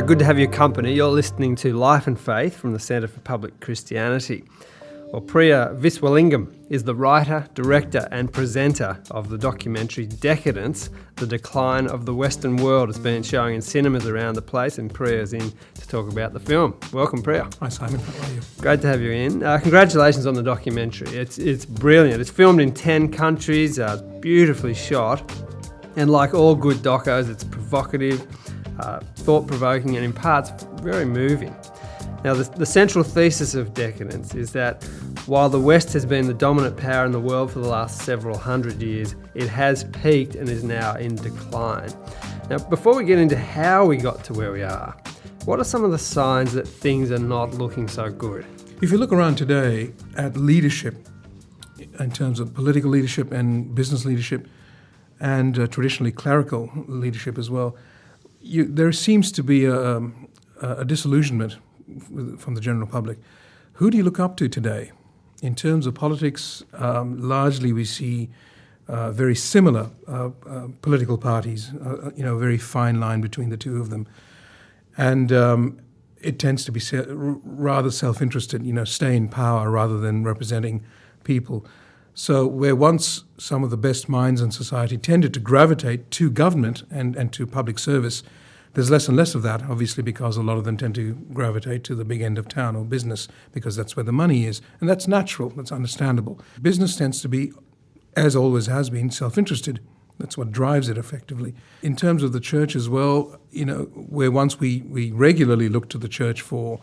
Good to have your company. You're listening to Life and Faith from the Centre for Public Christianity. Well, Pria Viswalingam is the writer, director and presenter of the documentary Decadence, The Decline of the Western World. It's been showing in cinemas around the place, and Priya's in to talk about the film. Welcome, Pria. Hi, Simon. How are you? Great to have you in. Congratulations on the documentary. It's brilliant. It's filmed in 10 countries, beautifully shot, and like all good docos, it's provocative, thought-provoking, and in parts very moving. Now, the central thesis of Decadence is that while the West has been the dominant power in the world for the last several hundred years, it has peaked and is now in decline. Now, before we get into how we got to where we are, what are some of the signs that things are not looking so good? If you look around today at leadership, in terms of political leadership and business leadership, and traditionally clerical leadership as well, there seems to be a disillusionment from the general public. Who do you look up to today? In terms of politics, largely we see very similar political parties, very fine line between the two of them. And it tends to be rather self-interested, stay in power rather than representing people. So where once some of the best minds in society tended to gravitate to government and to public service, there's less and less of that, obviously, because a lot of them tend to gravitate to the big end of town or business, because that's where the money is. And that's natural, that's understandable. Business tends to be, as always has been, self-interested. That's what drives it effectively. In terms of the church as well, where once we regularly look to the church for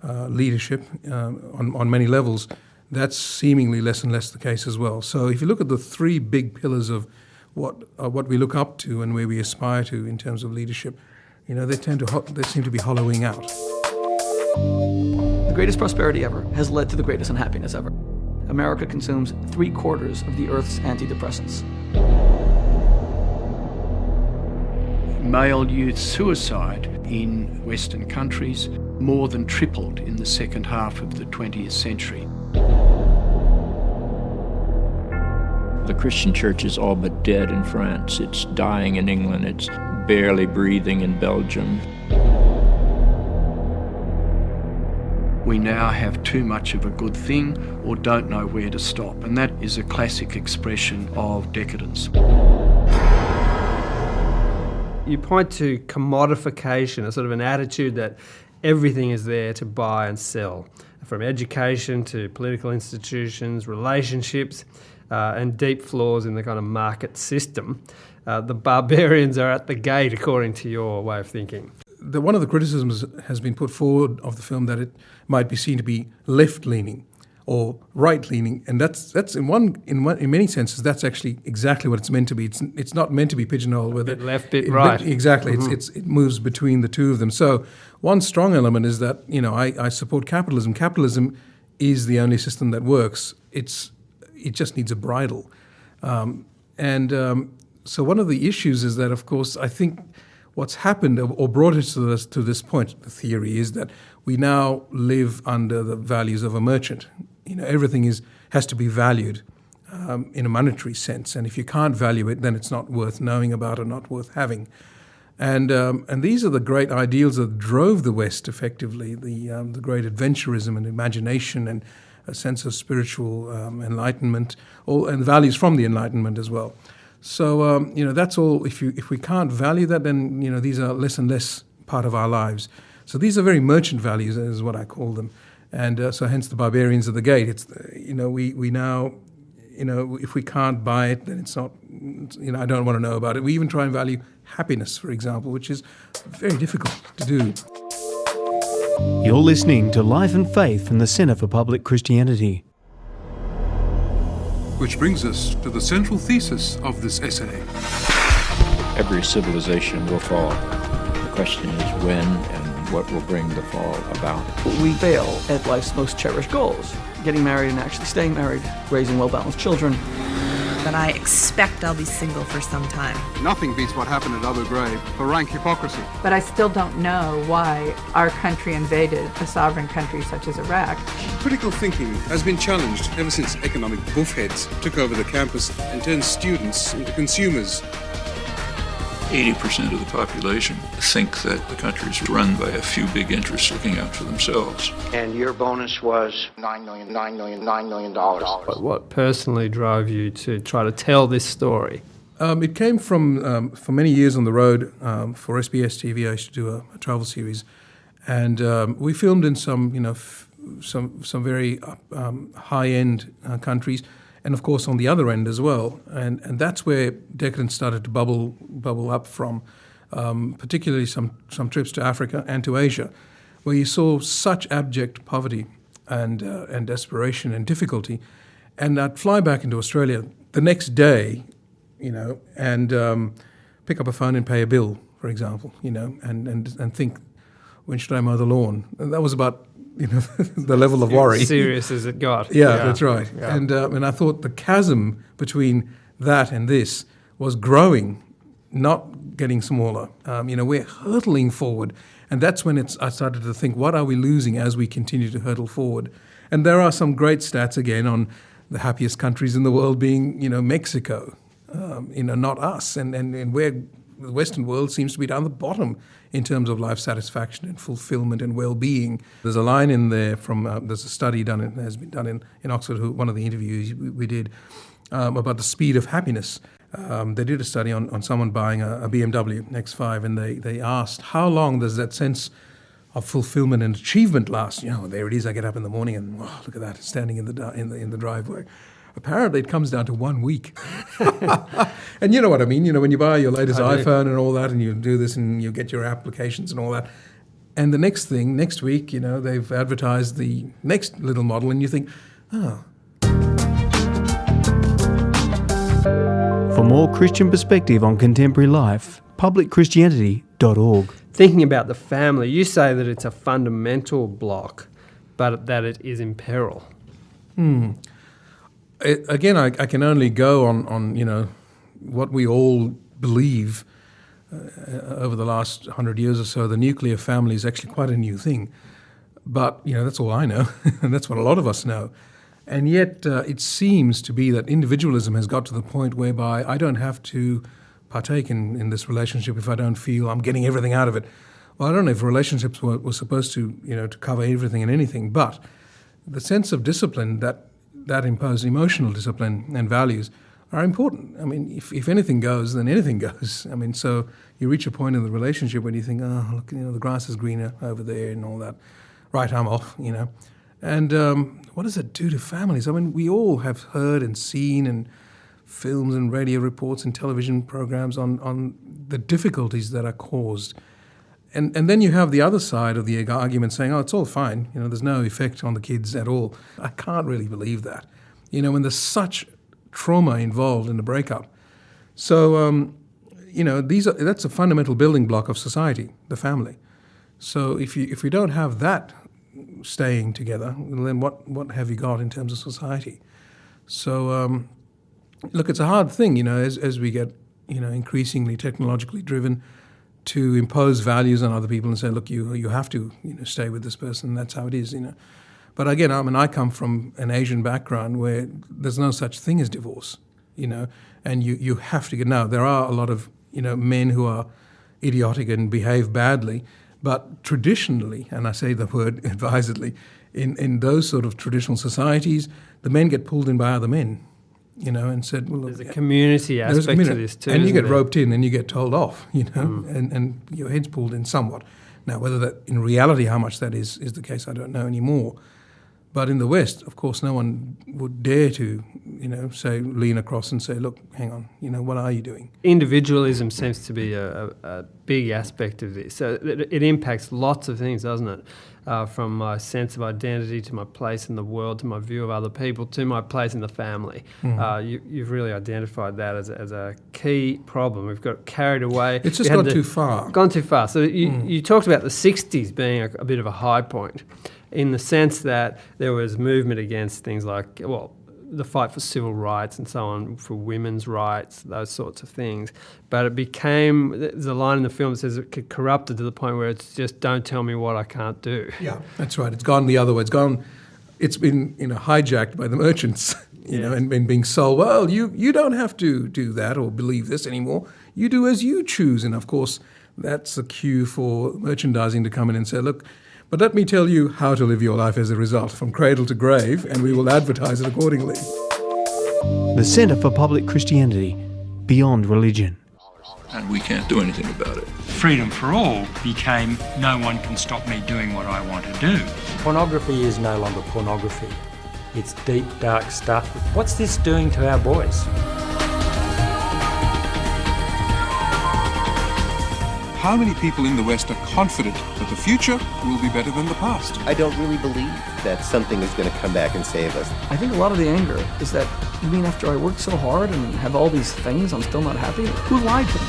leadership on many levels, that's seemingly less and less the case as well. So if you look at the three big pillars of what we look up to and where we aspire to in terms of leadership, they seem to be hollowing out. The greatest prosperity ever has led to the greatest unhappiness ever. America consumes 3/4 of the Earth's antidepressants. Male youth suicide in Western countries more than tripled in the second half of the 20th century. The Christian church is all but dead in France. It's dying in England. It's barely breathing in Belgium. We now have too much of a good thing or don't know where to stop, and that is a classic expression of decadence. You point to commodification, a sort of an attitude that everything is there to buy and sell, from education to political institutions, relationships, and deep flaws in the kind of market system. The barbarians are at the gate, according to your way of thinking. One of the criticisms has been put forward of the film that it might be seen to be left-leaning or right-leaning, and that's in many senses that's actually exactly what it's meant to be. It's not meant to be pigeonholed with bit left, bit right. Exactly, mm-hmm. It moves between the two of them. So one strong element is that I support capitalism. Capitalism is the only system that works. It just needs a bridle, so one of the issues is that, of course, I think what's happened or brought us to this point, the theory, is that we now live under the values of a merchant. Everything has to be valued in a monetary sense, and if you can't value it, then it's not worth knowing about or not worth having. And these are the great ideals that drove the West effectively, the great adventurism and imagination and a sense of spiritual enlightenment, and values from the Enlightenment as well. So that's all. If we can't value that, then these are less and less part of our lives. So these are very merchant values, is what I call them, and so hence the barbarians of the gate. It's we now if we can't buy it, then it's not. I don't want to know about it. We even try and value happiness, for example, which is very difficult to do. You're listening to Life and Faith from the Centre for Public Christianity. Which brings us to the central thesis of this essay. Every civilization will fall. The question is when and what will bring the fall about. We fail at life's most cherished goals: getting married and actually staying married, raising well-balanced children. But I expect I'll be single for some time. Nothing beats what happened at Abu Ghraib for rank hypocrisy. But I still don't know why our country invaded a sovereign country such as Iraq. Critical thinking has been challenged ever since economic buffheads took over the campus and turned students into consumers. 80% of the population think that the country is run by a few big interests looking out for themselves. And your bonus was $9 million. What personally drove you to try to tell this story? It came from, for many years on the road, for SBS TV, I used to do a travel series. And we filmed in some, some very high-end countries, and of course on the other end as well. And that's where Decadence started to bubble up from, particularly some trips to Africa and to Asia, where you saw such abject poverty and desperation and difficulty. And I'd fly back into Australia the next day, and pick up a phone and pay a bill, for example, and think, when should I mow the lawn? And that was about the level of worry. As serious as it got. Yeah, that's right. Yeah. And I thought the chasm between that and this was growing, not getting smaller. We're hurtling forward. And that's when I started to think, what are we losing as we continue to hurtle forward? And there are some great stats, again, on the happiest countries in the world being, Mexico, not us. And where the Western world seems to be down the bottom in terms of life satisfaction and fulfillment and well-being. There's a line in there from, there's a study has been done in Oxford, one of the interviews we did, about the speed of happiness. They did a study on someone buying a BMW X5, and they asked, how long does that sense of fulfillment and achievement last? There it is, I get up in the morning and, look at that, standing in the driveway. Apparently it comes down to 1 week. And you know what I mean, when you buy your latest iPhone and all that, and you do this and you get your applications and all that. And the next week, they've advertised the next little model, and you think, For more Christian perspective on contemporary life, publicchristianity.org. Thinking about the family, you say that it's a fundamental block, but that it is in peril. Again, I can only go on what we all believe over the last 100 years or so. The nuclear family is actually quite a new thing. But, that's all I know, and that's what a lot of us know. And yet it seems to be that individualism has got to the point whereby I don't have to partake in this relationship if I don't feel I'm getting everything out of it. Well, I don't know if relationships were supposed to, to cover everything and anything, but the sense of discipline that imposes, emotional discipline and values, are important. I mean, if anything goes, then anything goes. I mean, so you reach a point in the relationship when you think, look, the grass is greener over there and all that. Right, I'm off, And what does it do to families? I mean, we all have heard and seen and films and radio reports and television programs on the difficulties that are caused. And then you have the other side of the argument saying, it's all fine, there's no effect on the kids at all. I can't really believe that, when there's such trauma involved in the breakup. So, that's a fundamental building block of society, the family. So if we don't have that staying together, then what have you got in terms of society? So, look, it's a hard thing, as we get, increasingly technologically driven, to impose values on other people and say, look, you have to stay with this person. That's how it is. But again, I come from an Asian background where there's no such thing as divorce. And you have to get. Now there are a lot of men who are idiotic and behave badly, but traditionally, and I say the word advisedly, in those sort of traditional societies, the men get pulled in by other men. And said, well, look, there's a community aspect to this too. And you get roped in and you get told off, and your head's pulled in somewhat. Now, whether that, in reality, how much that is the case, I don't know anymore. But in the West, of course, no one would dare to, lean across and say, look, hang on, what are you doing? Individualism seems to be a big aspect of this. So it impacts lots of things, doesn't it? From my sense of identity to my place in the world, to my view of other people, to my place in the family. You've really identified that as a key problem. We've got carried away. It's just gone too far. Gone too far. So you talked about the 60s being a bit of a high point, in the sense that there was movement against things like, the fight for civil rights and so on, for women's rights, those sorts of things. But it became, there's a line in the film that says it corrupted to the point where it's just, don't tell me what I can't do. Yeah, that's right. It's gone the other way. It's been hijacked by the merchants, and being sold, well, you don't have to do that or believe this anymore. You do as you choose. And of course, that's a cue for merchandising to come in and say, look, but let me tell you how to live your life as a result, from cradle to grave, and we will advertise it accordingly. The Centre for Public Christianity, Beyond Religion. And we can't do anything about it. Freedom for all became no one can stop me doing what I want to do. Pornography is no longer pornography. It's deep, dark stuff. What's this doing to our boys? How many people in the West are confident that the future will be better than the past? I don't really believe that something is going to come back and save us. I think a lot of the anger is that, you mean after I worked so hard and have all these things, I'm still not happy? Who lied to me?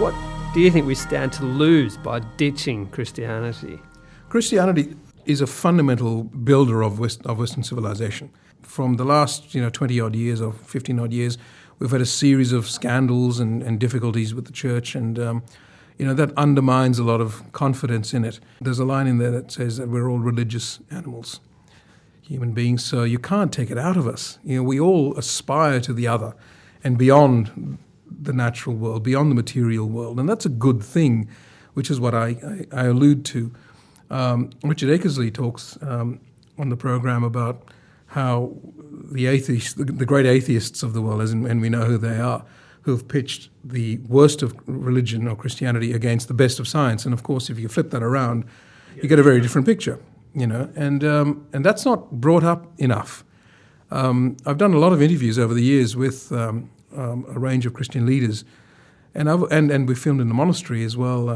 What do you think we stand to lose by ditching Christianity? Christianity is a fundamental builder of Western civilization. From the last 20-odd years or 15-odd years, we've had a series of scandals and difficulties with the church, and that undermines a lot of confidence in it. There's a line in there that says that we're all religious animals, human beings, so you can't take it out of us. We all aspire to the other and beyond the natural world, beyond the material world, and that's a good thing, which is what I allude to. Richard Eckersley talks on the program about how the atheists, the great atheists of the world, and we know who they are, who have pitched the worst of religion or Christianity against the best of science. And of course, if you flip that around, you get a very different picture, and that's not brought up enough. I've done a lot of interviews over the years with a range of Christian leaders, and we filmed in the monastery as well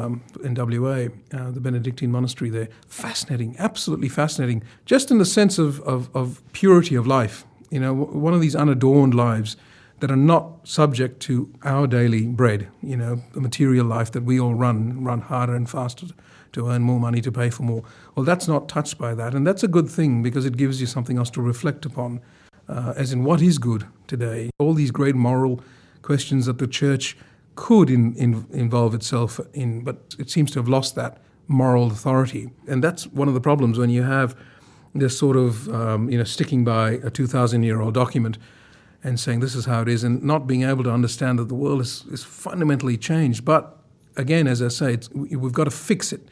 in WA, the Benedictine monastery there. Fascinating, absolutely fascinating, just in the sense of purity of life. One of these unadorned lives that are not subject to our daily bread, the material life that we all run harder and faster to earn more money, to pay for more. Well, that's not touched by that, and that's a good thing because it gives you something else to reflect upon, as in what is good today. All these great moral questions that the church could involve itself in, but it seems to have lost that moral authority. And that's one of the problems when you have this sort of, sticking by a 2,000-year-old document and saying this is how it is, and not being able to understand that the world is fundamentally changed. But again, as I say, we've got to fix it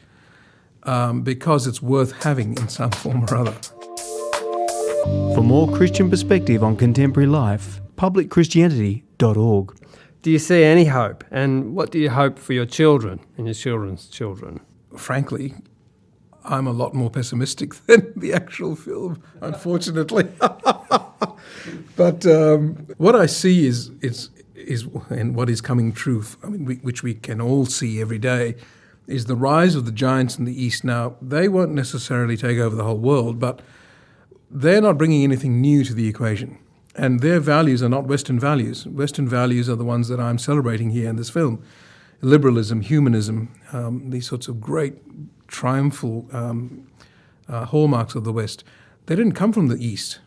because it's worth having in some form or other. For more Christian perspective on contemporary life, publicchristianity.org. Do you see any hope? And what do you hope for your children and your children's children? Frankly, I'm a lot more pessimistic than the actual film, unfortunately. But what I see is and what is coming true, which we can all see every day, is the rise of the giants in the East. Now, they won't necessarily take over the whole world, but they're not bringing anything new to the equation. And their values are not Western values. Western values are the ones that I'm celebrating here in this film. Liberalism, humanism, these sorts of great triumphal hallmarks of the West. They didn't come from the East,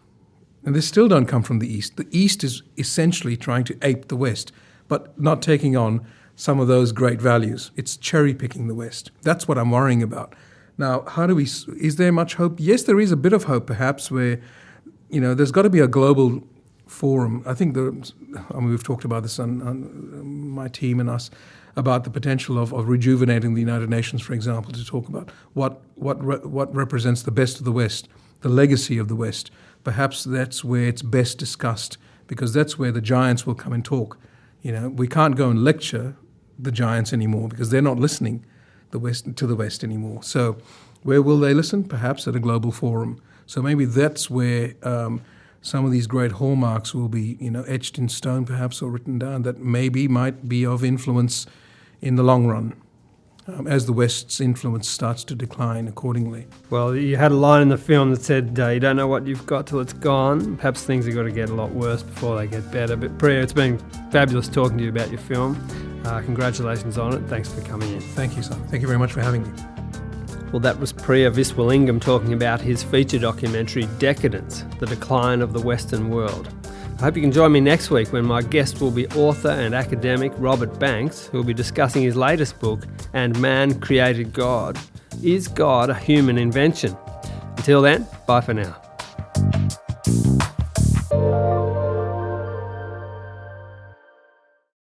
and they still don't come from the East. The East is essentially trying to ape the West, but not taking on some of those great values. It's cherry-picking the West. That's what I'm worrying about. Now, is there much hope? Yes, there is a bit of hope, perhaps, where, there's got to be a global forum. I think we've talked about this on my team and us, about the potential of rejuvenating the United Nations, for example, to talk about what represents the best of the West, the legacy of the West. Perhaps that's where it's best discussed, because that's where the giants will come and talk. We can't go and lecture the giants anymore because they're not listening to the West anymore. So where will they listen? Perhaps at a global forum. So maybe that's where some of these great hallmarks will be, etched in stone perhaps, or written down, that might be of influence in the long run, as the West's influence starts to decline accordingly. Well, you had a line in the film that said, you don't know what you've got till it's gone. Perhaps things are going to get a lot worse before they get better. But Pria, it's been fabulous talking to you about your film. Congratulations on it. Thanks for coming in. Thank you, son. Thank you very much for having me. Well, that was Pria Viswalingam talking about his feature documentary, Decadence, The Decline of the Western World. I hope you can join me next week when my guest will be author and academic Robert Banks, who will be discussing his latest book, And Man Created God. Is God a Human Invention? Until then, bye for now.